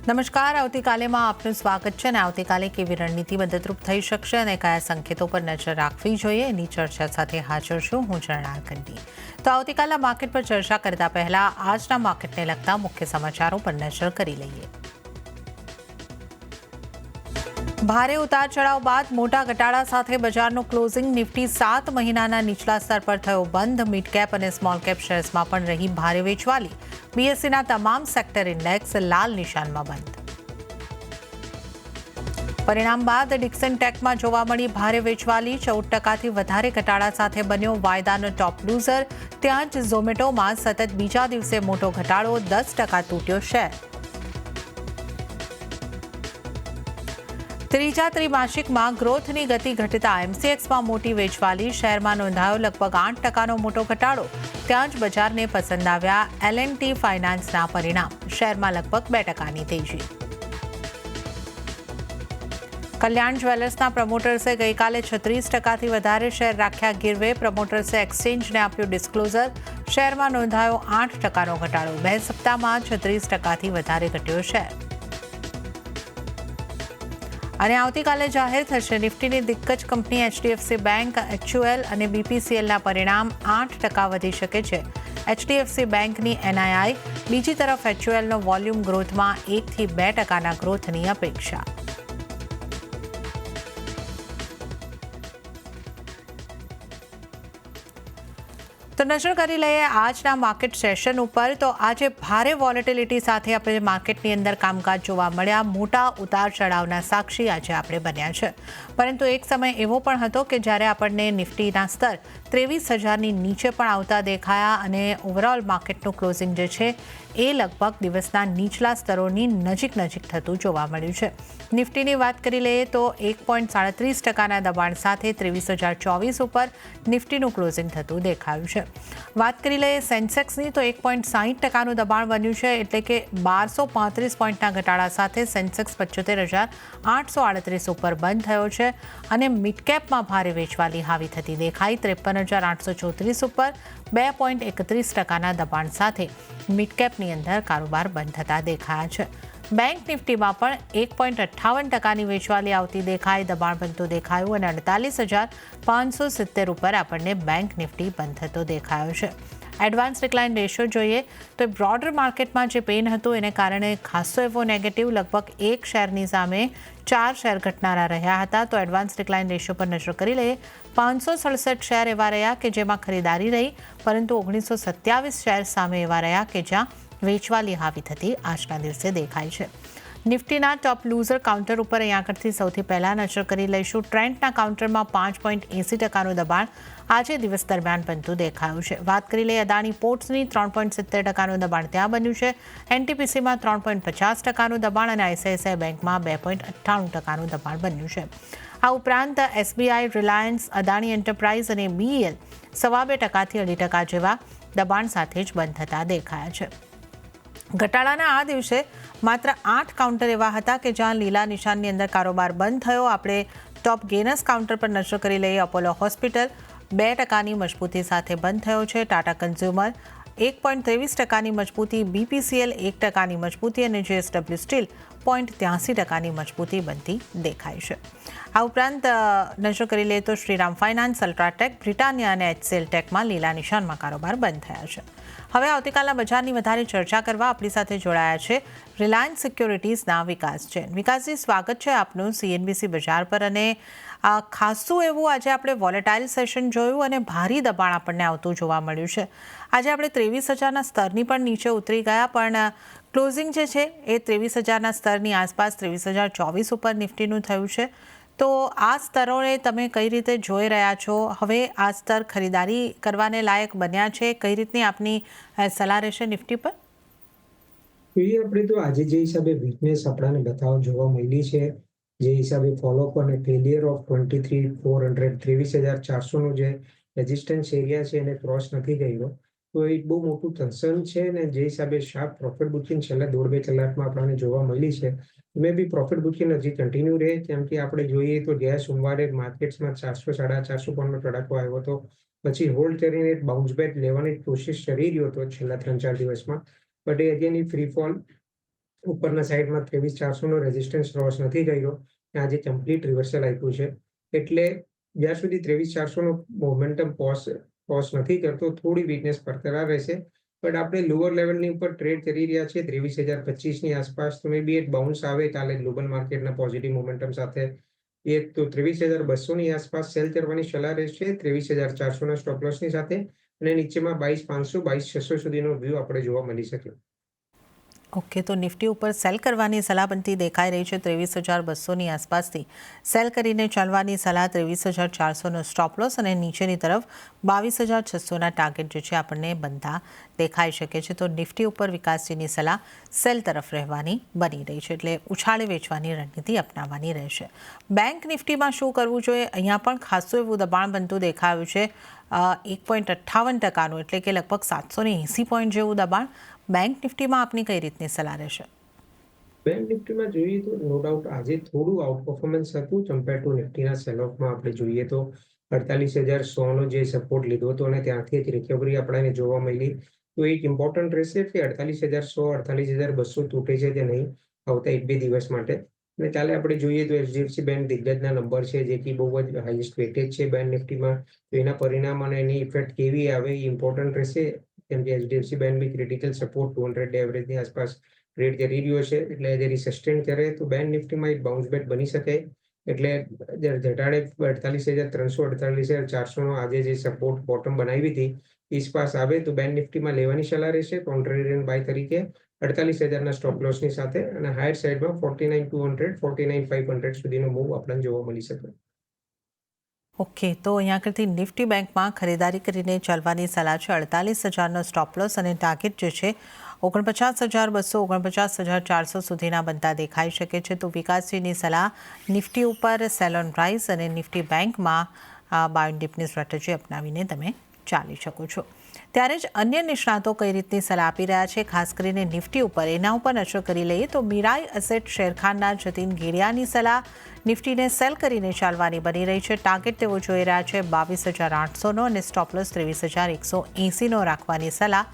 નમસ્કાર, આવતીકાલેમાં આપનું સ્વાગત છે અને આવતીકાલે કેવી રણનીતિ મદદરૂપ થઈ શકશે અને કયા સંકેતો પર નજર રાખવી જોઈએ એની ચર્ચા સાથે હાજર છું હું જર્નાલ કંડી। તો આવતીકાલના માર્કેટ પર ચર્ચા કરતા પહેલા આજના માર્કેટને લગતા મુખ્ય સમાચારો પર નજર કરી લઈએ। ભારે ઉતાર ચઢાવ બાદ મોટા ઘટાડા સાથે બજારનું ક્લોઝિંગ। નિફ્ટી 7 મહિનાના નીચલા સ્તર પર થયો બંધ। મિડ કેપ અને સ્મોલ કેપ શેર્સમાં પણ રહી ભારે વેચવાલી। બીએસસીના તમામ સેક્ટર ઇન્ડેક્સ લાલ નિશાનમાં બંધ। પરિણામ બાદ ડિક્સન ટેકમાં જોવા મળી ભારે વેચવાલી। 14% વધારે ઘટાડા સાથે બન્યો વાયદાનો ટોપ લૂઝર। ત્યાં જ ઝોમેટોમાં સતત બીજા દિવસે મોટો ઘટાડો, 10% તૂટ્યો શેર। ત્રીજા ત્રિમાસિકમાં ગ્રોથની ગતિ ઘટતા એમસીએક્સમાં મોટી વેચવાલી। શેરમાં નોંધાયો લગભગ 8%નો મોટો ઘટાડો। ત્યાં જ બજારને પસંદ આવ્યા એલ&ટી ફાઇનાન્સના પરિણામ। શેરમાં લગભગ 2%ની તેજી। કલ્યાણ જ્વેલર્સના પ્રમોટર્સે ગઈકાલે 36%થી વધારે શેર રાખ્યા ગીરવે। પ્રમોટર્સે એક્સચેન્જને આપ્યું ડિસ્ક્લોઝર। શેરમાં નોંધાયો 8%નો ઘટાડો। 2 સપ્તાહમાં 36%થી વધારે ઘટ્યો શેર। અને આવતીકાલે જાહેર થશે નિફ્ટીની દિગ્ગજ કંપની એચડીએફસી બેંક, એચયુએલ અને બીપીસીએલના પરિણામ। 8% વધી શકે છે એચડીએફસી બેંકની એનઆઈઆઈ। બીજી તરફ એચયુએલનો વોલ્યુમ ગ્રોથમાં 1 થી 2%ના ગ્રોથની અપેક્ષા। તો નજર કરી લઈએ આજના માર્કેટ સેશન ઉપર। તો આજે ભારે વોલેટિલિટી સાથે આપણે માર્કેટની અંદર કામકાજ જોવા મળ્યા। મોટા ઉતાર ચઢાવના સાક્ષી આજે આપણે બન્યા છે। પરંતુ એક સમય એવો પણ હતો કે જ્યારે આપણને નિફ્ટીના સ્તર 23,000ની નીચે પણ આવતા દેખાયા અને ઓવરઓલ માર્કેટનું ક્લોઝિંગ જે છે એ લગભગ દિવસના નીચલા સ્તરોની નજીક થતું જોવા મળ્યું છે। નિફ્ટીની વાત કરી લઈએ તો 1.37%ના દબાણ સાથે 23,024 ઉપર નિફ્ટીનું ક્લોઝિંગ થતું દેખાયું છે। વાત કરી લઈએ સેન્સેક્સની તો 1.60%નું દબાણ બન્યું છે, એટલે કે 1235 પોઈન્ટના ઘટાડા સાથે સેન્સેક્સ 75,838 ઉપર બંધ થયો છે અને મિડકેપમાં ભારે વેચવાલી હાવી થતી દેખાઈ। 53,834 ઉપર 2.31%ના દબાણ સાથે મિડકેપની અંદર કારોબાર બંધ થતા દેખાયા છે। બેંક નિફ્ટીમાં પણ 1.58%ની વેચવાલી આવતી દેખાઈ, દબાણ બનતું દેખાયું અને 48,570 ઉપર આપણને બેંક નિફ્ટી બંધ થતો દેખાયો છે। એડવાન્સ ડિક્લાઇન રેશિયો જોઈએ તો બ્રોડર માર્કેટમાં જે પેન હતું એને કારણે ખાસો એવો નેગેટિવ, લગભગ 1 શેરની સામે 4 શેર ઘટનારા રહ્યા હતા। તો એડવાન્સ ડિક્લાઇન રેશિયો પર નજર કરી લઈએ 567 શેર એવા રહ્યા કે જેમાં ખરીદારી રહી, પરંતુ 1927 શેર સામે એવા રહ્યા કે જ્યાં વેચવાલી હાવી થતી આજના દિવસે દેખાય છે। નિફ્ટીના ટોપ લૂઝર કાઉન્ટર ઉપર અહીં આગળથી સૌથી પહેલા નજર કરી લઈશું। ટ્રેન્ડના કાઉન્ટરમાં 5.80%નું દબાણ આજે દિવસ દરમિયાન બનતું દેખાયું છે। વાત કરી લઈએ અદાણી પોર્ટ્સની 3.70%નું દબાણ ત્યાં બન્યું છે। એનટીપીસીમાં 3.50%નું દબાણ અને આઈસીઆઈસીઆઈ બેંકમાં 2.98%નું દબાણ બન્યું છે। આ ઉપરાંત એસબીઆઈ, રિલાયન્સ, અદાણી એન્ટરપ્રાઇઝ અને બીઈએલ 2.25% થી 2% જેવા દબાણ સાથે જ બંધ થતા દેખાયા છે। ઘટાડાના આ દિવસે માત્ર 8 કાઉન્ટર એવા હતા કે જ્યાં લીલા નિશાનની અંદર કારોબાર બંધ થયો। આપણે ટોપ ગેનર્સ કાઉન્ટર પર નજર કરી લઈએ। અપોલો હોસ્પિટલ 2%ની મજબૂતી સાથે બંધ થયો છે। ટાટા કન્ઝ્યુમર 1.23%ની મજબૂતી, બીપીસીએલ 1%ની મજબૂતી અને જેએસડબલ્યુ સ્ટીલ 0.83%ની મજબૂતી બનતી દેખાય છે। આ ઉપરાંત નજર કરી લઈએ તો શ્રીરામ ફાઇનાન્સ, અલ્ટ્રાટેક, બ્રિટાનિયા અને એચસીએલ ટેકમાં લીલા નિશાનમાં કારોબાર બંધ થયા છે। હવે આવતીકાલના બજારની વધારે ચર્ચા કરવા આપણી સાથે જોડાયા છે રિલાયન્સ સિક્યોરિટીઝના વિકાસ જૈન। વિકાસજી, સ્વાગત છે આપનું સીએનબીસી બજાર પર। અને ખાસું એવું આજે આપણે વોલેટાઇલ સેશન જોયું અને ભારી દબાણ આપણને આવતું જોવા મળ્યું છે। આજે આપણે 23,000ના સ્તરની પણ નીચે ઉતરી ગયા, પણ ક્લોઝિંગ જે છે એ 23,000ના સ્તરની આસપાસ 23,024 ઉપર નિફ્ટીનું થયું છે। તો આ સ્તરોને તમે કઈ રીતે જોઈ રહ્યા છો? હવે આ સ્તર ખરીદારી કરવાને લાયક બન્યા છે? કઈ રીતની આપની સલાહ રહેશે નિફ્ટી પર? આપણે તો આજે જે હિસાબે વીકનેસ આપણને બતાવ જોવા મળી છે, જે હિસાબે ફોલોઅપ અને ફેલિયર ઓફ 23,400 23,400નો જે રેઝિસ્ટન્સ એરિયા છે એને ક્રોસ નથી કર્યો, તો એક બહુ મોટું કન્સર્ન છે। ને જે હિસાબે શાર્પ પ્રોફિટ બુકિંગ છેલ્લા 1.5-2 કલાકમાં આપણને જોવા મળી છે, મે બી પ્રોફિટ બુકિંગ હજી કન્ટિન્યુ રહે। કેમ કે આપણે જોઈએ તો ગયા સોમવારે માર્કેટ્સમાં 400-450 પોઈન્ટનો તડાકો આવ્યો હતો, પછી હોલ્ડ કરીને બાઉન્સ બેક લેવાની કોશિશ કરી રહ્યો હતો છેલ્લા 3-4 દિવસમાં, but A again free fall ઉપરના સાઈડમાં 23,400નો રેઝિસ્ટન્સ ક્રોસ નથી કર્યો. આજે કમ્પ્લીટ રિવર્સલ આપ્યું છે. એટલે જ્યાં સુધી 23,400નો મોમેન્ટમ પોઝ નથી કરતો, થોડી વીકનેસ બરકરાર રહેશે. બટ આપણે લોઅર લેવલની ઉપર ટ્રેડ કરી રહ્યા છીએ 23,025ની આસપાસ. તો મે બી એક બાઉન્સ આવે કાલે ગ્લોબલ માર્કેટના પોઝિટિવ મોમેન્ટમ સાથે. એ તો 23,200ની આસપાસ સેલ કરવાની સલાહ રહેશે 23,400ના સ્ટોપ લોસની સાથે. અને નીચેમાં 22,500 22,600 સુધીનો વ્યૂ આપણે જોવા મળી શકે. ઓકે, તો નિફ્ટી ઉપર સેલ કરવાની સલાહ બનતી દેખાઈ રહી છે 23,200ની આસપાસથી સેલ કરીને ચાલવાની સલાહ 23,400નો સ્ટોપ લોસ અને નીચેની તરફ 22,600ના ટાર્ગેટ જે છે આપણને બનતા દેખાઈ શકે છે. તો નિફ્ટી ઉપર વિકાસજીની સલાહ સેલ તરફ રહેવાની બની રહી છે, એટલે ઉછાળે વેચવાની રણનીતિ અપનાવવાની રહેશે. બેંક નિફ્ટીમાં શું કરવું જોઈએ? અહીંયા પણ ખાસું એવું દબાણ બનતું દેખાયું છે 1.58%, એટલે કે લગભગ 780 પોઈન્ટ જેવું દબાણ. બેંક નિફ્ટીમાં આપની કઈ રીતની સલાહ રહેશે? બેંક નિફ્ટીમાં જોઈએ તો નો ડાઉટ આજે થોડું આઉટ પરફોર્મન્સ હતું કમ્પેર ટુ નિફ્ટીના સેલ ઓફમાં. આપણે જોઈએ તો 48,100નો જે સપોર્ટ લીધો હતો અને ત્યાંથી જ રિકવરી આપણને જોવા મળી. તો એક ઇમ્પોર્ટન્ટ રહેશે કે 48,100 48,200 તૂટે છે કે નહીં આવતા 1-2 દિવસ માટે. અને કાલે આપણે જોઈએ તો એચડીએફસી બેંક દિગ્ગજના નંબર છે, જે કે બહુ જ હાઈએસ્ટ વેટેજ છે બેંક નિફ્ટીમાં. તો એના પરિણામ અને એની ઇફેક્ટ કેવી આવે એ ઇમ્પોર્ટન્ટ રહેશે. કેમ કે એચડીએફસી બેંક બી ક્રિટિકલ સપોર્ટ 200 ડે એવરેજની આસપાસ ટ્રેડ કરી રહ્યો છે. એટલે જ્યારે સસ્ટેન કરે તો બેંક નિફ્ટીમાં એક બાઉન્સ બેક બની શકે. એટલે ઘટાડે 48,300 48,400નો આજે જે સપોર્ટ બોટમ બનાવી હતી આસપાસ આવે તો બેંક નિફ્ટીમાં લેવાની સલાહ રહેશે કોન્ટ્રેરિયન બાય તરીકે 48,000ના સ્ટોપ લોસની સાથે. અને હાયર સાઈડમાં 49,200 49,500 સુધીનો મૂવ આપણને જોવા મળી શકે. ઓકે, તો અહીંયા કરતી નિફ્ટી બેંકમાં ખરીદારી કરીને ચાલવાની સલાહ છે. 48,000નો સ્ટોપ લોસ અને ટાર્ગેટ જે છે 49,200 49,400 સુધીના બનતા દેખાઈ શકે છે. તો વિકાસજીની સલાહ નિફ્ટી ઉપર સેલ ઓન રાઇઝ અને નિફ્ટી બેંકમાં બાય ડીપની સ્ટ્રેટેજી અપનાવીને તમે ચાલી શકો છો. ત્યારે જ અન્ય નિષ્ણાતો કઈ રીતની સલાહ આપી રહ્યા છે, ખાસ કરીને નિફ્ટી ઉપર, એના ઉપર નજર કરી લઈએ તો મીરાઈ એસેટ શેરખાનના જતીન ગેડિયાની સલાહ નિફ્ટીને સેલ કરીને ચાલવાની બની રહી છે. ટાર્ગેટ તેઓ જોઈ રહ્યા છે 22,800નો અને સ્ટોપ લોસ 23,180નો રાખવાની સલાહ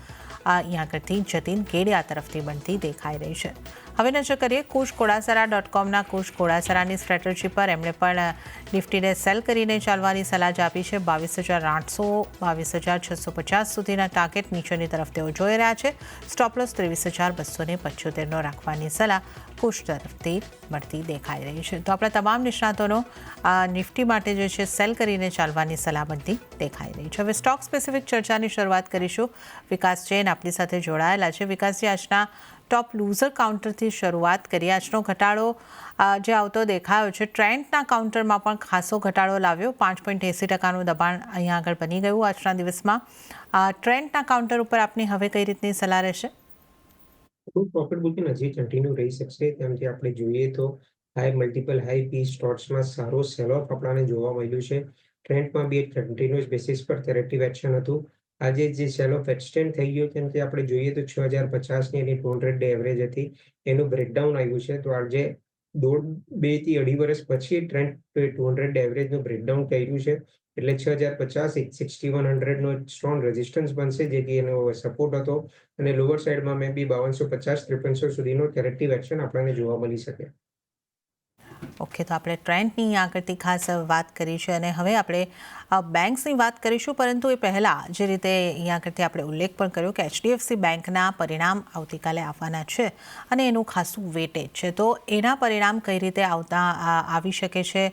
અહીંયા કરતી જતીન ગેડિયા તરફથી બનતી દેખાઈ રહી છે. હવે નજર કરીએ kushkodasara.comના કુશ કોડાસરાની સ્ટ્રેટેજી પર. એમણે પણ નિફ્ટીને સેલ કરીને ચાલવાની સલાહ જ આપી છે. 22,800 22,650 સુધીના ટાર્ગેટ નીચેની તરફ તેઓ જોઈ રહ્યા છે. સ્ટોપ લોસ 23,275નો રાખવાની સલાહ કુશ તરફથી મળતી દેખાઈ રહી છે. તો આપણા તમામ નિષ્ણાતોનો નિફ્ટી માટે જે છે સેલ કરીને ચાલવાની સલાહ બનતી દેખાઈ રહી છે. હવે સ્ટોક સ્પેસિફિક ચર્ચાની શરૂઆત કરીશું. વિકાસ જૈન આપણી સાથે જોડાયેલા છે. વિકાસજી, આજના ટોપ લૂઝર કાઉન્ટરથી શરૂઆત કરીએ. આજનો ઘટાડો જે આવતો દેખાયો છે, ટ્રેન્ડના કાઉન્ટરમાં પણ ખાસો ઘટાડો લાવ્યો. 5.80%નું દબાણ અહીંયા આગળ બની ગયું આજના દિવસમાં. ટ્રેન્ડના કાઉન્ટર ઉપર આપની હવે કઈ રીતની સલાહ રહેશે? થોડું પ્રોફિટ બુકિંગ હજી કન્ટિન્યુ રહી શકશે. કેમ કે આપણે જોઈએ તો મલ્ટિપલ હાઈ પી સ્ટોક્સમાં સારો સેલ ઓફ આપણને જોવા મળ્યું છે. ટ્રેન્ડમાં બી એક કન્ટિન્યુઅસ બેસિસ પર કરેક્ટિવ એક્શન હતું. આજે જે સેલ ઓફ એક્સટેન્ડ થઈ ગયો, કેમ કે આપણે જોઈએ તો 6,050ની એની 200 ડે એવરેજ હતી, એનું બ્રેકડાઉન આવ્યું છે. તો આજે 2 થી 2.5 વર્ષ પછી ટ્રેન્ડ 200 ડે એવરેજનું બ્રેકડાઉન કર્યું છે. એટલે 6,050 6100નો એક સ્ટ્રોંગ રેઝિસ્ટન્સ બનશે, જે કે એનો સપોર્ટ હતો. અને લોઅર સાઈડમાં મે બી 5250 5300 સુધીનો કરેક્ટિવ એક્શન આપણને જોવા મળી શકે. ઓકે, તો આપણે ટ્રેન્ડની આગળથી ખાસ વાત કરી છે અને હવે આપણે બેંક્સની વાત કરીશું. પરંતુ એ પહેલાં જે રીતે અહીંયા આગળથી આપણે ઉલ્લેખ પણ કર્યો કે એચડીએફસી બેંકના પરિણામ આવતીકાલે આવવાના છે અને એનું ખાસું વેટેજ છે. તો એના પરિણામ કઈ રીતે આવી શકે છે?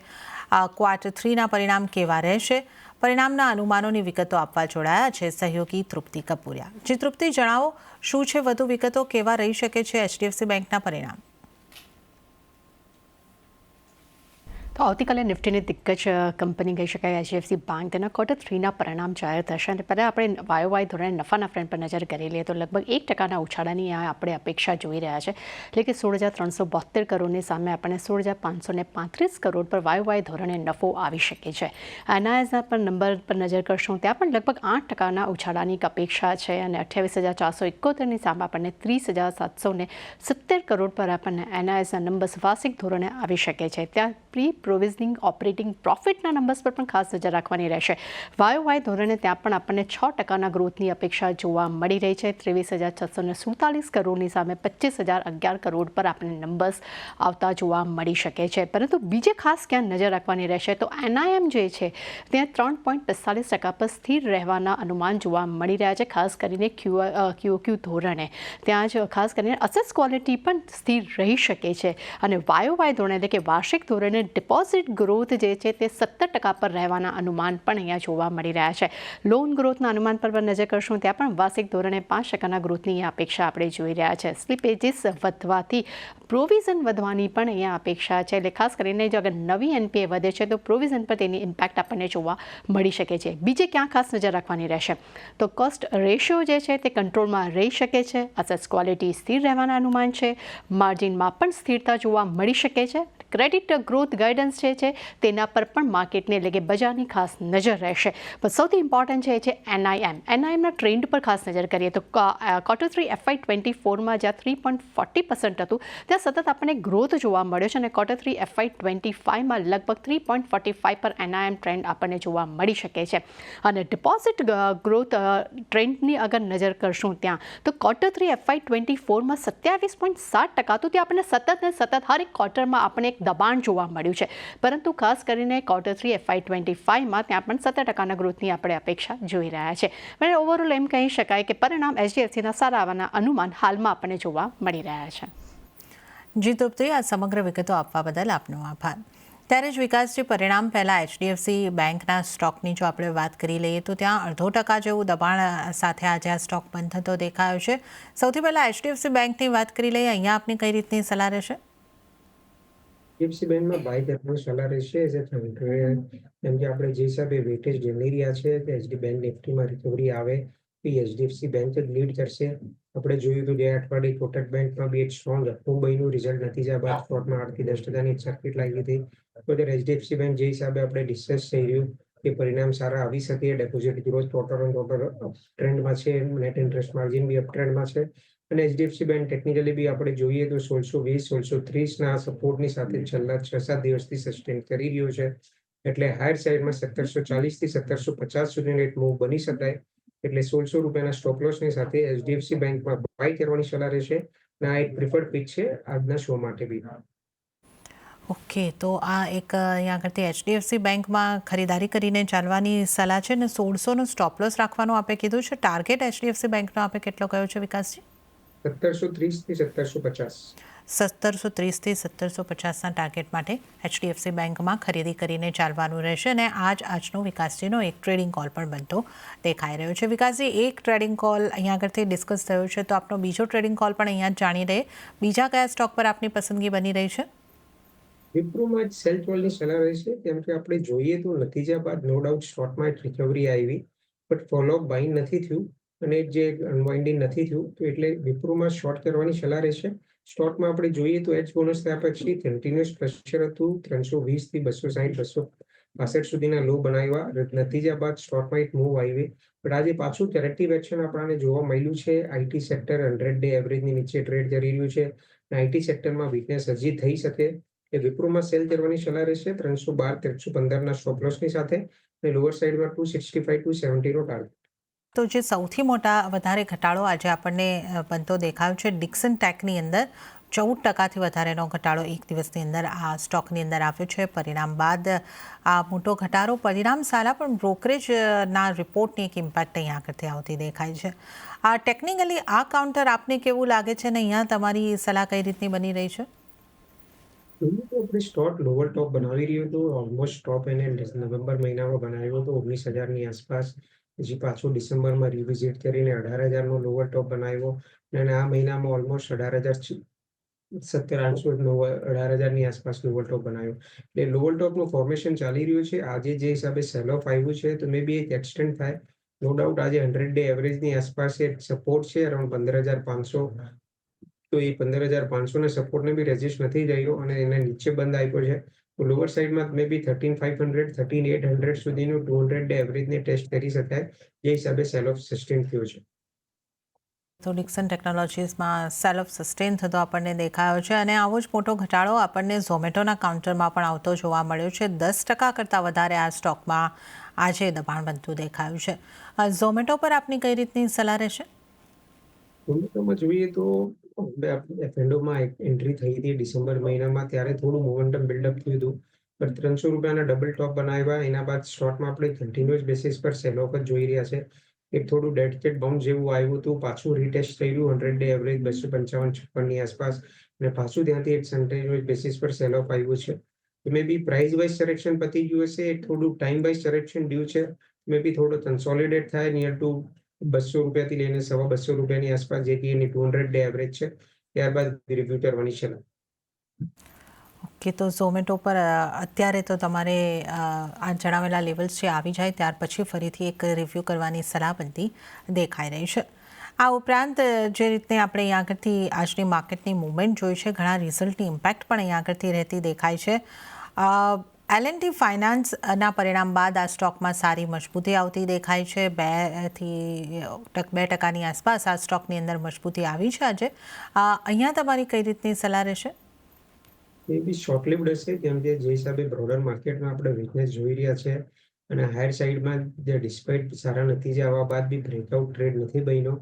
Q3ના પરિણામ કેવા રહેશે? પરિણામના અનુમાનોની વિગતો આપવા જોડાયા છે સહયોગી તૃપ્તિ કપૂરિયા. જે તૃપ્તિ, જણાવો શું છે વધુ વિગતો, કેવા રહી શકે છે એચડીએફસી બેંકના પરિણામ? તો આવતીકાલે નિફ્ટીની દિગ્ગજ કંપની કહી શકાય એચડીએફસી બેંક તેના Q3ના પરિણામ જાહેર થશે. અને પહેલાં આપણે વાય ધોરણે નફાના ટ્રેન્ડ પર નજર કરી લઈએ તો લગભગ 1%ના ઉછાળાની આપણે અપેક્ષા જોઈ રહ્યા છે. એટલે કે 16,372 કરોડની સામે આપણને 16,535 કરોડ પર વાય ધોરણે નફો આવી શકે છે. એનઆઈએસના પર નંબર પર નજર કરશું, ત્યાં પણ લગભગ 8%ના ઉછાળાની અપેક્ષા છે. અને 28,471ની સામે આપણને 30,770 કરોડ પર આપણને એનઆઈએસના નંબર્સ વાર્ષિક ધોરણે આવી શકે છે. ત્યાં પ્રી પ્રોવિઝનિંગ ઓપરેટિંગ પ્રોફિટના નંબર્સ પર પણ ખાસ નજર રાખવાની રહેશે. વાય ધોરણે ત્યાં પણ આપણને 6% ગ્રોથની અપેક્ષા જોવા મળી રહી છે. 23,647 કરોડની સામે 25,011 કરોડ પર આપણને નંબર્સ આવતા જોવા મળી શકે છે. પરંતુ બીજે ખાસ ક્યાં નજર રાખવાની રહેશે તો NIM જે છે ત્યાં 3.45% પર સ્થિર રહેવાના અનુમાન જોવા મળી રહ્યા છે. ખાસ કરીને QOQ ધોરણે ત્યાં જ ખાસ કરીને અસેટ્સ ક્વોલિટી પણ સ્થિર રહી શકે છે અને વાય ધોરણે એટલે કે વાર્ષિક ધોરણે ડિપોઝિટ ગ્રોથ જે છે તે 17% પર રહેવાના અનુમાન પણ અહીંયા જોવા મળી રહ્યા છે. લોન ગ્રોથના અનુમાન પર નજર કરશું ત્યાં પણ વાર્ષિક ધોરણે 5% ગ્રોથની અપેક્ષા આપણે જોઈ રહ્યા છે. સ્લીપેજીસ વધવાથી પ્રોવિઝન વધવાની પણ અહીંયા અપેક્ષા છે. એટલે ખાસ કરીને જો અગર નવી NPA વધે છે તો પ્રોવિઝન પર તેની ઇમ્પેક્ટ આપણને જોવા મળી શકે છે. બીજે ક્યાં ખાસ નજર રાખવાની રહેશે તો કોસ્ટ રેશિયો જે છે તે કંટ્રોલમાં રહી શકે છે. અસેટ્સ ક્વોલિટી સ્થિર રહેવાના અનુમાન છે. માર્જિનમાં પણ સ્થિરતા જોવા મળી શકે છે. ક્રેડિટ ગ્રોથ ગાઈડન્સ જે છે તેના પર પણ માર્કેટને એટલે કે બજારની ખાસ નજર રહેશે. પણ સૌથી ઇમ્પોર્ટન્ટ છે NIMના ટ્રેન્ડ પર ખાસ નજર કરીએ તો Q3 FY24માં જ્યાં 3.40% હતું ત્યાં સતત આપણને ગ્રોથ જોવા મળ્યો છે અને Q3 FY25માં લગભગ 3.45 પર NIM ટ્રેન્ડ આપણને જોવા મળી શકે છે. અને ડિપોઝિટ ગ્રોથ ટ્રેન્ડની અગર નજર કરશું ત્યાં તો Q3 FY24માં 27.7% હતું. ત્યાં આપણને સતત હર એક ક્વાર્ટરમાં આપણને એક દબાણ જોવા મળ્યું છે. પરંતુ ખાસ કરીને Q3 FY25માં ત્યાં પણ 17% ગ્રોથની આપણે અપેક્ષા જોઈ રહ્યા છે. અને ઓવરઓલ એમ કહી શકાય કે પરિણામ HDFCના સારા આવવાના અનુમાન હાલમાં આપણને જોવા મળી રહ્યા છે. જી તૃપ્તિ, આ સમગ્ર વિગતો આપવા બદલ આપનો આભાર. ત્યારે જ વિકાસજી, પરિણામ પહેલાં HDFC બેંકના સ્ટોકની જો આપણે વાત કરી લઈએ તો ત્યાં 0.5% જેવું દબાણ સાથે આજે આ સ્ટોક બંધ થતો દેખાયો છે. સૌથી પહેલાં HDFC બેંકની વાત કરી લઈએ, અહીંયા આપની કઈ રીતની સલાહ રહેશે? HDFC બેંકમાં બાય કરવાની સલાહ રહેશે. કેમ કે આપણે જે હિસાબે વેટેજ જમી રહ્યા છે કે HD બેંક નિફ્ટીમાં રિકવરી આવે તો HDFC બેંક જ લીડ કરશે. આપણે જોયું તો ગયા અઠવાડિયે કોટક બેંકમાં બી એક સ્ટ્રોંગ મુંબઈનું રિઝલ્ટ નથી થયા બાદ સ્ટોકમાં 8-10% સર્કિટ લાગી હતી. તો HDFC બેંક જે હિસાબે આપણે ડિસ્કસ થઈ રહ્યું કે પરિણામ સારા આવી શકે, ડેપોઝિટ ગ્રોથ ક્વાર્ટર ઓન ક્વાર્ટર ટ્રેન્ડમાં છે, નેટ ઇન્ટરેસ્ટ માર્જિન બી અપ ટ્રેન્ડમાં છે અને HDFC બેંક ટેકનિકલી બી આપણે જોઈએ તો 1620-1630ના સપોર્ટની સાથે છેલ્લા 6-7 દિવસથી સસ્ટેન કરી રહ્યો છે. એટલે હાયર સાઈડમાં 1740 થી 1750 સુધીનો એક મૂવ બની શકાય. એટલે 1600 રૂપિયાના સ્ટોપ લોસની સાથે HDFC બેંકમાં બાય કરવાની સલાહ રહેશે અને આ એક પ્રિફર્ડ પિક છે આજના શો માટે બી. ઓકે, તો આ એક અહીંયા આગળથી HDFC બેંકમાં ખરીદારી કરીને ચાલવાની સલાહ છે અને 1600નો સ્ટોપ લોસ રાખવાનું આપે કીધું છે. ટાર્ગેટ HDFC બેંકનો આપે કેટલો કયો છે વિકાસજી? 1730 થી 1750. 1730 થી 1750ના ટાર્ગેટ માટે HDFC બેંકમાં ખરીદી કરીને ચાલવાનું રહેશે અને આજનો વિકાસજીનો એક ટ્રેડિંગ કોલ પણ બનતો દેખાઈ રહ્યો છે. વિકાસજી, એક ટ્રેડિંગ કોલ અહીંયા આગળથી ડિસ્કસ થયો છે તો આપનો બીજો ટ્રેડિંગ કોલ પણ અહીંયા જ જાણી લઈએ. બીજા કયા સ્ટોક પર આપની પસંદગી બની રહી છે? વિપ્રોમાં જ સેલ કોલની સલાહ રહેશે. કેમ કે આપણે જોઈએ તો નતીજા બાદ નો ડાઉટ સ્ટોકમાં એક રિકવરી આવી બટ ફોલોઅપ બાઇંગ નથી થયું અને જે અનવાઇન્ડિંગ નથી થયું તો એટલે વિપ્રોમાં શોર્ટ કરવાની સલાહ રહેશે. સ્ટોકમાં આપણે જોઈએ તો એચ બોનસ થયા પછી કન્ટિન્યુઅસ પ્રેશર હતું. 320 થી 260, 265 સુધીના લો બનાવ્યા. નતીજા બાદ સ્ટોકમાં એક મૂવ આવી બટ આજે પાછું કરેક્ટિવ એક્શન આપણને જોવા મળ્યું છે. IT સેક્ટર 100-day એવરેજની નીચે ટ્રેડ કરી રહ્યું છે અને IT સેક્ટરમાં વીકનેસ હજી થઈ શકે. એ વિપ્રોમાં સેલ કરવાની સલાહ રહેશે 312-315ના સ્ટોપ લોસની સાથે અને લોઅર સાઈડમાં 265-270નો ટાર્ગેટ. તો જે સૌથી મોટા વધારે ઘટાડો આજે આપણને બનતો દેખાયો છે ડિક્સન ટેકની અંદર 14%થી વધારેનો ઘટાડો એક દિવસની અંદર આ સ્ટોકની અંદર આવ્યો છે. પરિણામ બાદ આ મોટો ઘટાડો પરિણામ સારા પણ બ્રોકરેજના રિપોર્ટની એક ઇમ્પેક્ટ અહીંયા આગળથી આવતી દેખાય છે. આ ટેકનિકલી આ કાઉન્ટર આપને કેવું લાગે છે અને અહીંયા તમારી સલાહ કઈ રીતની બની રહી છે? આપણે સ્ટોક લોવર ટોપ બનાવી રહ્યો હતો. ઓલમોસ્ટ ટોપ એને નવેમ્બર મહિનામાં બનાવ્યો હતો 19,000ની આસપાસ. પછી પાછું ડિસેમ્બરમાં રિવિઝિટ કરીને 18,000નો લોવર ટોપ બનાવ્યો અને આ મહિનામાં ઓલમોસ્ટ 18,800-18,000ની આસપાસ લોવર ટોપ બનાવ્યો. એટલે લોવર ટોપનું ફોર્મેશન ચાલી રહ્યું છે. આજે જે હિસાબે સેલ ઓફ આવ્યું છે તો મે બી એક એક્સટેન્ડ થાય. નો ડાઉટ આજે 100-day એવરેજની આસપાસ એક સપોર્ટ છે અરાઉન્ડ 15,500. તો એ 15,500ના સપોર્ટને બી રેઝિસ્ટ નથી રહ્યો અને એને નીચે બંધ આપ્યો છે. તો લોઅર સાઈડમાં મે બી 13,500, 13,800 સુધીનું 200-day એવરેજને ટેસ્ટ કરી શકાય જે હિસાબે સેલ ઓફ સસ્ટેન થયો છે. તો ડિક્સન ટેકનોલોજીસમાં સેલ્ફ સસ્ટેન થતો આપણને દેખાયો છે અને આવો જ મોટો ઘટાડો આપણને ઝોમેટોના કાઉન્ટરમાં પણ આવતો જોવા મળ્યો છે. 10% કરતાં વધારે આ સ્ટોકમાં આજે દબાણ બનતું દેખાયું છે. ઝોમેટો પર આપની કઈ રીતની સલાહ રહેશે? ઝોમેટોમાં જોઈએ તો એફએનડોમાં એન્ટ્રી થઈ હતી ડિસેમ્બર મહિનામાં, ત્યારે થોડું મોમેન્ટમ બિલ્ડઅપ થયું હતું. પણ 300 રૂપિયાના ડબલ ટોપ બનાવ્યા, એના બાદ સ્ટોકમાં આપણે કન્ટિન્યુઅસ બેસિસ પર સેલ ઓફ જ જોઈ રહ્યા છે. એક થોડું ડેડ કેટ બાઉન્સ જેવું આવ્યું હતું, પાછું રીટેસ્ટ થઈ રહ્યું 100 ડે એવરેજ 255-56ની આસપાસ, અને પાછું ત્યાંથી એક કન્ટિન્યુઅસ બેસિસ પર સેલ ઓફ આવ્યું છે. મે બી પ્રાઇસ વાઇઝ કરેક્શન પતી ગયું હશે, થોડું ટાઈમ વાઇઝ કરેક્શન ડ્યુ છે. મે બી થોડો કન્સોલિડેટ થાય નિયર ટુ 200 રૂપિયાથી લઈને 250 રૂપિયાની આસપાસ, જે કે એની 200 ડે એવરેજ છે. ત્યારબાદ રિવ્યુ કરવાની છે. ઓકે, તો ઝોમેટો પર અત્યારે તો તમારે આ જણાવેલા લેવલ્સ જે આવી જાય ત્યાર પછી ફરીથી એક રિવ્યૂ કરવાની સલાહ બનતી દેખાઈ રહી છે. આ ઉપરાંત જે રીતે આપણે અહીંયા આગળથી આજની માર્કેટની મૂવમેન્ટ જોઈ છે, ઘણા રિઝલ્ટની ઇમ્પેક્ટ પણ અહીંયા આગળથી રહેતી દેખાય છે. L&T ફાઇનાન્સના પરિણામ બાદ આ સ્ટોકમાં સારી મજબૂતી આવતી દેખાય છે. 2% આસપાસ આ સ્ટોકની અંદર મજબૂતી આવી છે આજે. અહીંયા તમારી કઈ રીતની સલાહ રહેશે? એ બી શોર્ટ લિવ્ડ હશે, કેમ કે જે હિસાબે બ્રોડર માર્કેટમાં આપણે વીકનેસ જોઈ રહ્યા છે અને હાયર સાઈડમાં જે ડિસ્પાઇટ સારા નતીજા આવવા બાદ બી બ્રેકઆઉટ ટ્રેડ નથી બન્યો.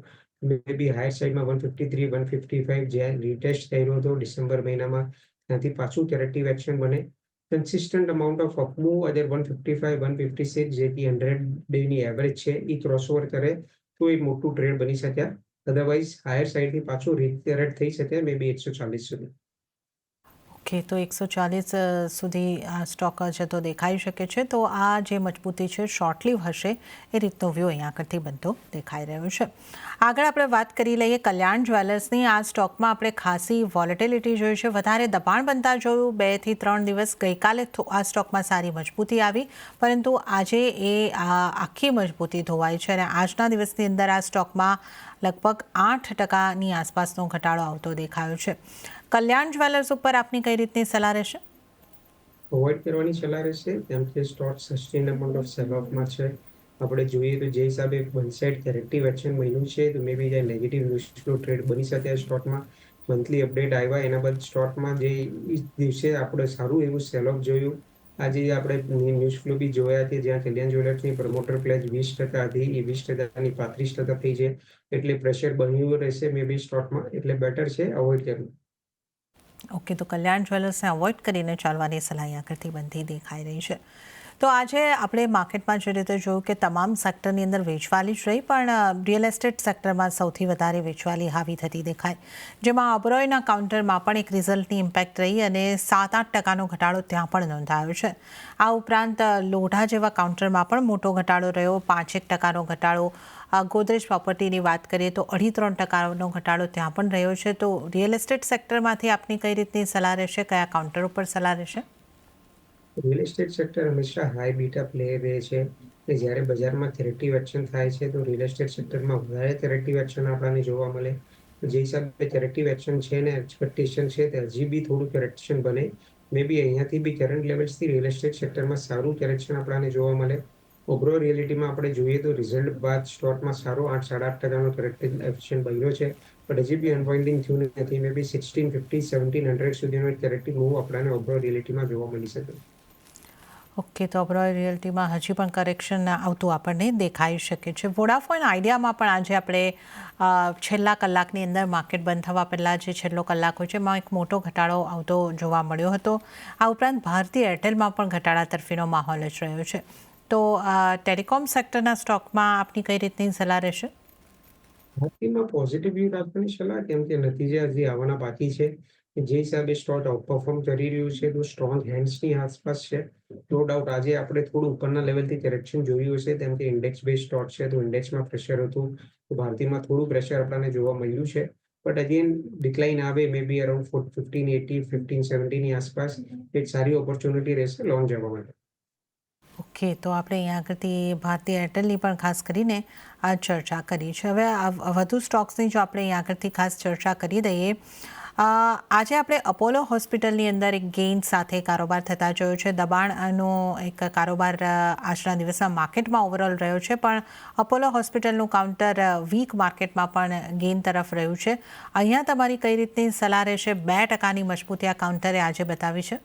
મે બી હાયર સાઈડમાં 153, 155 જ્યાં રીટેસ્ટ કર્યો હતો ડિસેમ્બર મહિનામાં, ત્યાંથી પાછું કરેક્ટિવ એક્શન બને. કન્સિસ્ટન્ટ અમાઉન્ટ ઓફ અપમૂવ અગર 155, 156 જે કે 100 ડેની એવરેજ છે એ ક્રોસઓવર કરે તો એક મોટું ટ્રેડ બની શકે. અદરવાઇઝ હાયર સાઈડથી પાછું રીકરેક્ટ થઈ શકે, મે બી 140 સુધી. ઓકે, તો 140 સુધી આ સ્ટોક જતો દેખાઈ શકે છે. તો આ જે મજબૂતી છે શોર્ટ લીવ હશે એ રીતનો વ્યૂ અહીંયા આગળથી બનતો દેખાઈ રહ્યો છે. આગળ આપણે વાત કરી લઈએ કલ્યાણ જ્વેલર્સની. આ સ્ટોકમાં આપણે ખાસી વોલેટિલિટી જોઈ છે, વધારે દબાણ બનતા જોયું 2 થી 3 દિવસ. ગઈકાલે આ સ્ટોકમાં સારી મજબૂતી આવી, પરંતુ આજે એ આખી મજબૂતી ધોવાઈ છે અને આજના દિવસની અંદર આ સ્ટોકમાં લગભગ 8%ની આસપાસનો ઘટાડો આવતો દેખાયો છે. કલ્યાણ જ્વેલર્સ ઉપર આપની કઈ રીતની સલાહ રહેશે? અવોઇડ કરવાની સલાહ રહેશે, કેમ કે stock sustain amount of sell ઓફમાં છે. આપણે જોઈએ તો જે હિસાબે વન સાઇડ કરેક્ટિવ એક્શન મળ્યું છે, તો મે બી જે નેગેટિવ ન્યૂઝ ફ્લો ટ્રેડ બની શકે સ્ટોકમાં. મંથલી અપડેટ આવ્યા એના બાદ સ્ટોકમાં જે દિવસે આપણે સારું એવું સેલ ઓફ જોયું. આજે આપણે ન્યૂઝ ફ્લો બી જોયા કે જ્યાં કલ્યાણ જ્વેલર્સની પ્રમોટર પ્લેજ 20% હતી, એ 20%ની 35% થઈ છે. એટલે પ્રેશર બન્યું રહેશે મે બી સ્ટોકમાં, એટલે બેટર છે અવોઇડ કરવું. ઓકે, તો કલ્યાણ જ્વેલર્સને અવોઇડ કરીને ચાલવાની સલાહ અહીંયા આગળથી બનતી દેખાઈ રહી છે. તો આજે આપણે માર્કેટમાં જે રીતે જોયું કે તમામ સેક્ટરની અંદર વેચવાલી જ રહી, પણ રિયલ એસ્ટેટ સેક્ટરમાં સૌથી વધારે વેચવાલી હાવી થતી દેખાય, જેમાં અબરોયના કાઉન્ટરમાં પણ એક રિઝલ્ટની ઇમ્પેક્ટ રહી અને 7-8% ઘટાડો ત્યાં પણ નોંધાયો છે. આ ઉપરાંત લોઢા જેવા કાઉન્ટરમાં પણ મોટો ઘટાડો રહ્યો, 5-1% ઘટાડો. ગોદરેજ પ્રોપર્ટીની વાત કરીએ તો 2.5-3%નો ઘટાડો ત્યાં પણ રહ્યો છે. તો રિયલ એસ્ટેટ સેક્ટરમાંથી આપની કઈ રીતની સલાહ રહેશે? કયા કાઉન્ટર ઉપર સલાહ રહેશે? રિયલ એસ્ટેટ સેક્ટર હંમેશા હાઈ બીટા પ્લેયર રહે છે, કે જ્યારે બજારમાં કરેક્ટિવ એક્શન થાય છે તો રિયલ એસ્ટેટ સેક્ટરમાં વધારે કરેક્ટિવ એક્શન આપણને જોવા મળે. જે હિસાબે કરેક્ટિવ એક્શન છે ને એક્સપેક્ટેશન છે તે હજી બી થોડું કરેક્શન બને. મે બી અહીંયાથી બી કરંટ લેવલ્સથી રિયલ એસ્ટેટ સેક્ટરમાં સારું કરેક્શન આપણને જોવા મળે. ઓવરઓલ રિયાલિટીમાં આપણે જોઈએ તો રિઝલ્ટ બાદ સ્ટોકમાં સારો 8-8.5%નો કરેક્ટિવ એક્શન બન્યો છે. પણ હજી બી અનવાઇન્ડિંગ થયું નથી. મે બી 1650, 1700 સુધીનો એક કરેક્ટિવ મૂવ આપણને ઓવરઓલ રિયાલિટીમાં જોવા મળી શકે. ઓકે, તો અબરોય રિયલ્ટીમાં હજી પણ કરેક્શન આવતું આપણને દેખાઈ શકે છે. વોડાફોન આઈડિયામાં પણ આજે આપણે છેલ્લા કલાકની અંદર માર્કેટ બંધ થવા પહેલાં જે છેલ્લો કલાક હોય છે એમાં એક મોટો ઘટાડો આવતો જોવા મળ્યો હતો. આ ઉપરાંત ભારતીય એરટેલમાં પણ ઘટાડા તરફીનો માહોલ જ રહ્યો છે. તો ટેલિકોમ સેક્ટરના સ્ટોકમાં આપની કઈ રીતની સલાહ રહેશે? ભારતીયમાં પોઝિટિવ વ્યૂ રાખવાની સલાહ, કેમ કે નતીજા હજી આવવાના બાકી છે. જે હિસાબે સ્ટોક આઉટપરફોર્મ કરી રહ્યું છે તો સ્ટ્રોંગ હેન્ડ્સની આસપાસ છે. નો ડાઉટ આજે આપણે થોડું ઉપરના લેવલથી કરેક્શન જોયું હશે, કેમ કે ઇન્ડેક્સ બેઝ સ્ટોક છે તો ઇન્ડેક્સમાં પ્રેશર હતું. તો ભારતીયમાં થોડું પ્રેશર આપણને જોવા મળ્યું છે. બટ અગેન ડિક્લાઇન આવે મે બી અરાઉન્ડ 1580, 1570ની આસપાસ એક સારી ઓપોર્ચ્યુનિટી રહેશે લોંગ જવા માટે. ઓકે, તો આપણે અહીંયા આગળથી ભારતીય એરટેલની પણ ખાસ કરીને આ ચર્ચા કરી છે. હવે વધુ સ્ટોક્સની જો આપણે અહીંયા આગળથી ખાસ ચર્ચા કરી દઈએ, આજે આપણે અપોલો હોસ્પિટલની અંદર એક ગેઇન સાથે કારોબાર થતા જોયો છે. દબાણનો એક કારોબાર આજના દિવસમાં માર્કેટમાં ઓવરઓલ રહ્યો છે, પણ અપોલો હોસ્પિટલનું કાઉન્ટર વીક માર્કેટમાં પણ ગેઇન તરફ રહ્યું છે. અહીંયા તમારી કઈ રીતની સલાહ રહેશે? 2% મજબૂતી આ કાઉન્ટરે આજે બતાવી છે.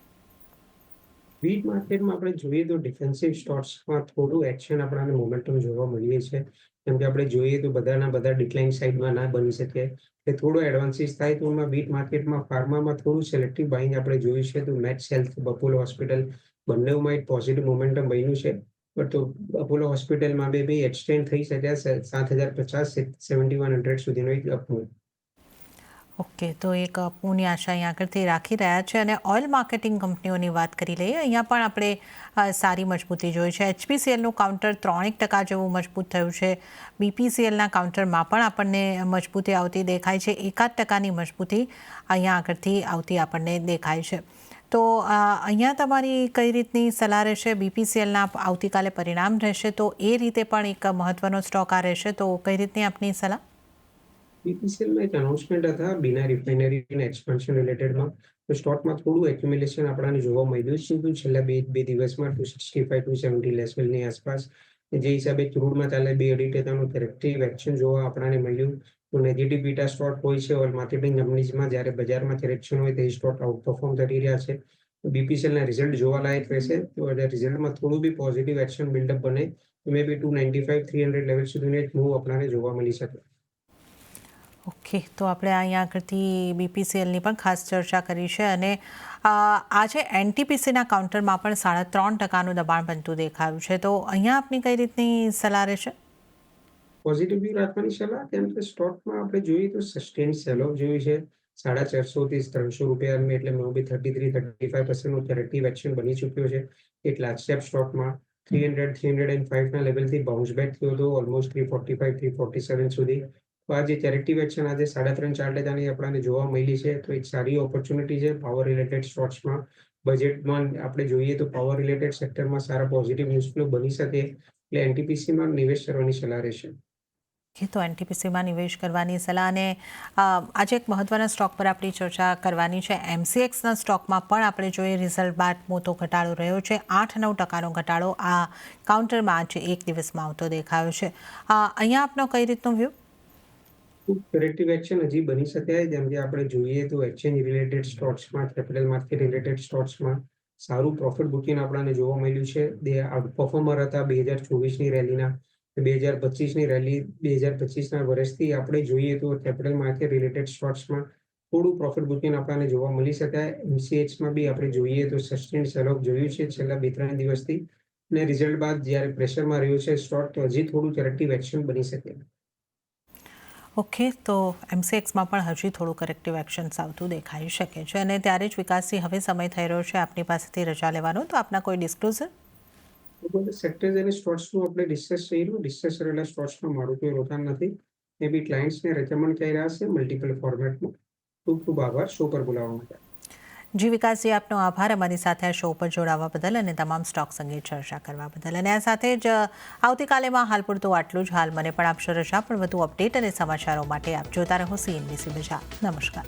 વીક માર્કેટમાં આપણે જોઈએ તો ડિફેન્સિવ સ્ટોક્સમાં થોડું એક્શન આપણને મોમેન્ટમ જોવા મળીએ છે. કેમ કે આપણે જોઈએ તો બધા ડિક્લાઇન સાઇડમાં ના બની શકે, કે થોડો એડવાન્સીસ થાય તો એમાં વીક માર્કેટમાં ફાર્મામાં થોડું સિલેક્ટિવ બાઇંગ આપણે જોયું છે. તો મેક્સ હેલ્થ, અપોલો હોસ્પિટલ બંનેમાં એક પોઝિટિવ મોમેન્ટમ બન્યું છે. બટ તો અપોલો હોસ્પિટલમાં બે એક્સટેન્ડ થઈ શકે 7,050 7,100 સુધીનો એક અપમૂવ. ઓકે, તો એક અપૂની આશા અહીંયા આગળથી રાખી રહ્યા છે. અને ઓઇલ માર્કેટિંગ કંપનીઓની વાત કરી લઈએ. અહીંયા પણ આપણે સારી મજબૂતી જોઈ છે. HPCLનું કાઉન્ટર 3% જેવું મજબૂત થયું છે. BPCLના કાઉન્ટરમાં પણ આપણને મજબૂતી આવતી દેખાય છે. 1% મજબૂતી અહીંયા આગળથી આવતી આપણને દેખાય છે. તો અહીંયા તમારી કઈ રીતની સલાહ રહેશે? BPCLના આવતીકાલે પરિણામ રહેશે, તો એ રીતે પણ એક મહત્વનો સ્ટોક આ રહેશે, તો કઈ રીતની આપની સલાહ? BPCLમાં એક અનાઉન્સમેન્ટ હતા બીના રિફાઇનરી અને એક્સપાન્શન રિલેટેડમાં. તો સ્ટોકમાં થોડું એક્યુમ્યુલેશન આપણને જોવા મળ્યું છે. તો છેલ્લા બે દિવસમાં 265 270 લેવલની આસપાસ, જે હિસાબે ક્રૂડમાં ચાલે 2.5%નું કરેક્ટિવ એક્શન જોવા આપણને મળ્યું. તો નેગેટિવ બીટા સ્ટોક હોય છે ઓઇલ માર્કેટિંગ કંપનીઝમાં, જ્યારે બજારમાં કરેક્શન હોય તે સ્ટોક આઉટ પરફોર્મ કરી રહ્યા છે. તો BPCLના રિઝલ્ટ જોવાલાયક રહેશે. તો રિઝલ્ટમાં થોડું બી પોઝિટિવ એક્શન બિલ્ડઅપ બને તો મે બી 295 300 લેવલ સુધીનો એક મૂવ આપણને જોવા મળી શકે. ઓકે, તો આપણે અહીંયા આગળથી BPCLની પણ ખાસ ચર્ચા કરી છે. અને આજે NTPCના કાઉન્ટરમાં પણ 3.5%નું દબાણ બનતું દેખાયું છે. તો અહીંયા આપની કઈ રીતની સલાહ રહેશે? પોઝિટિવ વ્યૂ રાખવાની સલાહ, કેમ કે સ્ટોકમાં આપણે જોઈએ તો સસ્ટેન સેલ ઓફ જોયું છે. 450 થી 300 રૂપિયા, એટલે મે બી 33-35%નું કરેક્ટિવ એક્શન બની ચૂક્યો છે. એક લાર્જ કેપ સ્ટોકમાં 300-305ના લેવલથી બાઉન્સ બેક થયો હતો ઓલમોસ્ટ 345-347 સુધી. તો આ જે કરેક્ટિવ એક્શન આજે 3.5-4% આપણને જોવા મળી છે, તો એક સારી ઓપોર્ચ્યુનિટી છે પાવર રિલેટેડ સ્ટોક્સમાં. બજેટમાં આપણે જોઈએ તો પાવર રિલેટેડ સેક્ટરમાં સારા પોઝિટિવ ન્યૂઝ ફ્લો બની શકે, એટલે NTPCમાં નિવેશ કરવાની સલાહ રહેશે. તો NTPCમાં નિવેશ કરવાની સલાહ. અને આજે એક મહત્વના સ્ટોક પર આપણી ચર્ચા કરવાની છે. MCXના સ્ટોકમાં પણ આપણે જોઈએ રિઝલ્ટ બાદ મોટો ઘટાડો રહ્યો છે. 8-9%નો ઘટાડો આ કાઉન્ટરમાં આજે એક દિવસમાં આવતો દેખાયો છે. અહીંયા આપનો કઈ રીતનો વ્યૂ? કરેક્ટિવ એક્શન હજી બની શકે, જેમ કે આપણે જોઈએ તો એક્સચેન્જ રિલેટેડ સ્ટોક્સમાં, કેપિટલ માર્કેટ રિલેટેડ સ્ટોક્સમાં સારું પ્રોફિટ બુકિંગ આપણને જોવા મળ્યું છે. બે આઉટપરફોર્મર હતા 2024ની રેલીના. 2025ની રેલી 2025ના વર્ષથી આપણે જોઈએ તો કેપિટલ માર્કેટ રિલેટેડ સ્ટોક્સમાં થોડું પ્રોફિટ બુકિંગ આપણને જોવા મળી શકાય. MCXમાં બી આપણે જોઈએ તો સસ્ટેન્ડ સેલ ઓફ જોયું છે છેલ્લા 2-3 દિવસથી. અને રિઝલ્ટ બાદ જ્યારે પ્રેશરમાં રહ્યું છે સ્ટોક, તો હજી થોડું કરેક્ટિવ એક્શન બની શકે. ઓકે, તો MCXમાં પણ હજી થોડું કરેક્ટિવ એક્શન્સ આવતું દેખાઈ શકે છે. અને ત્યારે જ વિકાસથી હવે સમય થઈ રહ્યો છે આપની પાસેથી રજા લેવાનો, તો આપના કોઈ ડિસ્ક્લોઝર? સેક્ટર્સ અને સ્ટોક્સનું આપણે ડિસ્કસ કરેલા સ્ટોક્સમાં મારું કોઈ રોકાણ નથી. મે બી ક્લાયન્ટ્સને રેકમેન્ડ કરી રહ્યા છે મલ્ટિપલ ફોર્મેટમાં. ખૂબ ખૂબ આભાર શો પર બોલાવવા માટે. જી વિકાસજી, આપનો આભાર અમારી સાથે આ શો પર જોડાવા બદલ અને તમામ સ્ટોક્સ અંગે ચર્ચા કરવા બદલ. અને આ સાથે જ આવતીકાલેમાં હાલ પૂરતું આટલું જ. હાલ મને પણ આપશો રજા, પણ વધુ અપડેટ અને સમાચારો માટે આપ જોતા રહો CNBC બજાર. નમસ્કાર.